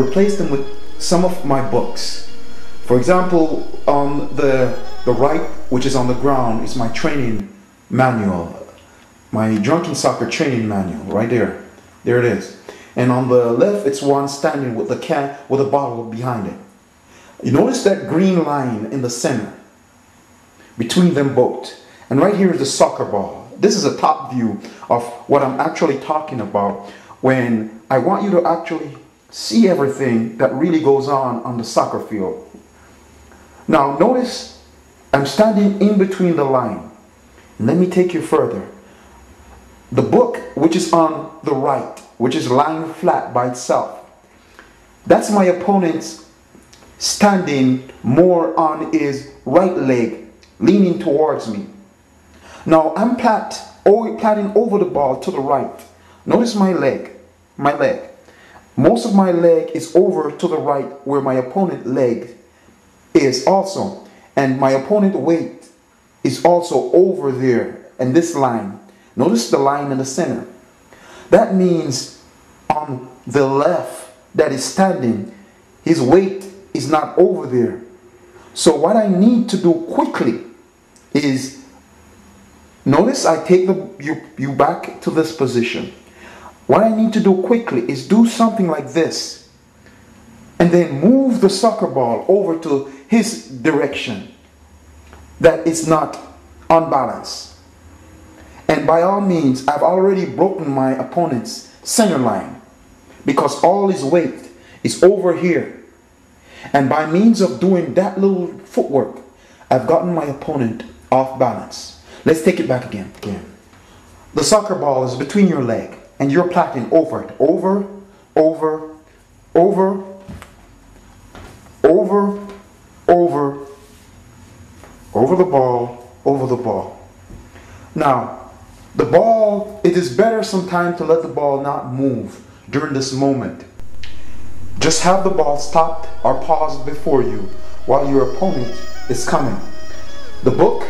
replace them with some of my books. For example, on the right, which is on the ground, is my training manual, my Drunkensoccer training manual, right there. There it is. And on the left, it's one standing with the can with a bottle behind it. You notice that green line in the center between them both. And right here is the soccer ball. This is a top view of what I'm actually talking about when I want you to actually see everything that really goes on the soccer field. Now notice I'm standing in between the line. Let me take you further. The book, which is on the right, which is lying flat by itself, that's my opponent's standing more on his right leg, leaning towards me. Now I'm platting over the ball to the right. Notice my leg. Most of my leg is over to the right where my opponent's leg is also. And my opponent's weight is also over there in this line. Notice the line in the center. That means on the left that is standing, his weight is not over there. So what I need to do quickly is, notice I take you back to this position. What I need to do quickly is do something like this and then move the soccer ball over to his direction that is not unbalanced. And by all means, I've already broken my opponent's center line because all his weight is over here. And by means of doing that little footwork, I've gotten my opponent off balance. Let's take it back again. The soccer ball is between your leg and you're platting over it. Over the ball. Now, the ball, it is better sometimes to let the ball not move during this moment. Just have the ball stopped or paused before you while your opponent is coming. The book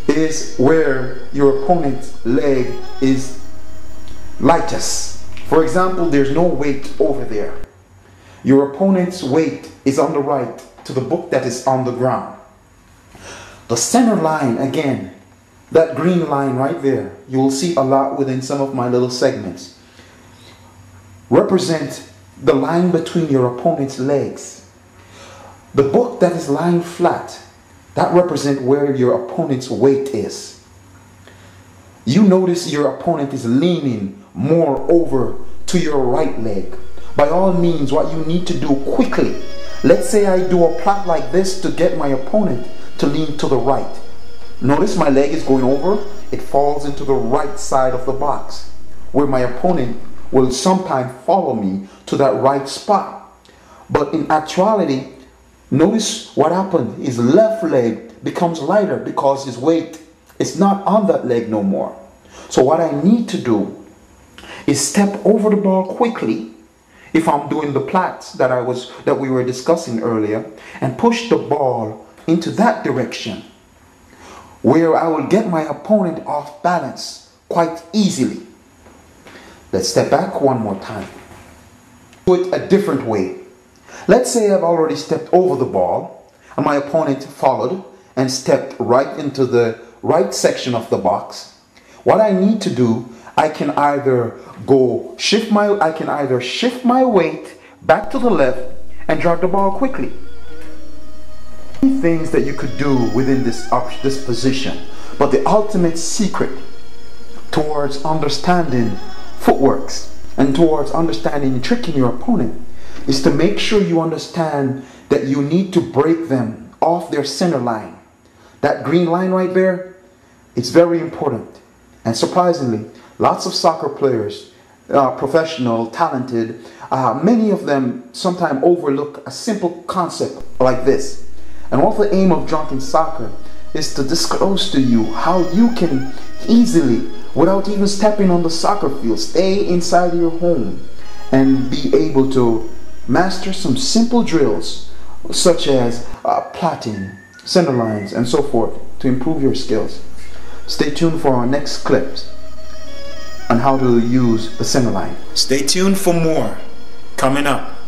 is where your opponent's leg is lightest. For example, there's no weight over there. Your opponent's weight is on the right to the book that is on the ground. The center line, again, that green line right there, you will see a lot within some of my little segments, represent the line between your opponent's legs. The book that is lying flat, that represents where your opponent's weight is. You notice your opponent is leaning more over to your right leg. By all means, what you need to do quickly, let's say I do a plot like this to get my opponent to lean to the right. Notice my leg is going over, it falls into the right side of the box, where my opponent will sometime follow me to that right spot. But in actuality, notice what happened. His left leg becomes lighter because his weight is not on that leg no more. So what I need to do is step over the ball quickly, if I'm doing the plats that we were discussing earlier, and push the ball into that direction, where I will get my opponent off balance quite easily. Let's step back one more time. Do it a different way. Let's say I've already stepped over the ball and my opponent followed and stepped right into the right section of the box. What I need to do, I can either shift my weight back to the left and drag the ball quickly. Things that you could do within this position, but the ultimate secret towards understanding footworks and towards understanding and tricking your opponent is to make sure you understand that you need to break them off their center line. That green line right there, it's very important. And surprisingly, lots of soccer players, professional, talented, many of them sometimes overlook a simple concept like this. And all the aim of Drunkensoccer is to disclose to you how you can easily, without even stepping on the soccer field, stay inside your home and be able to master some simple drills such as plotting, center lines, and so forth to improve your skills. Stay tuned for our next clips on how to use the center line. Stay tuned for more coming up.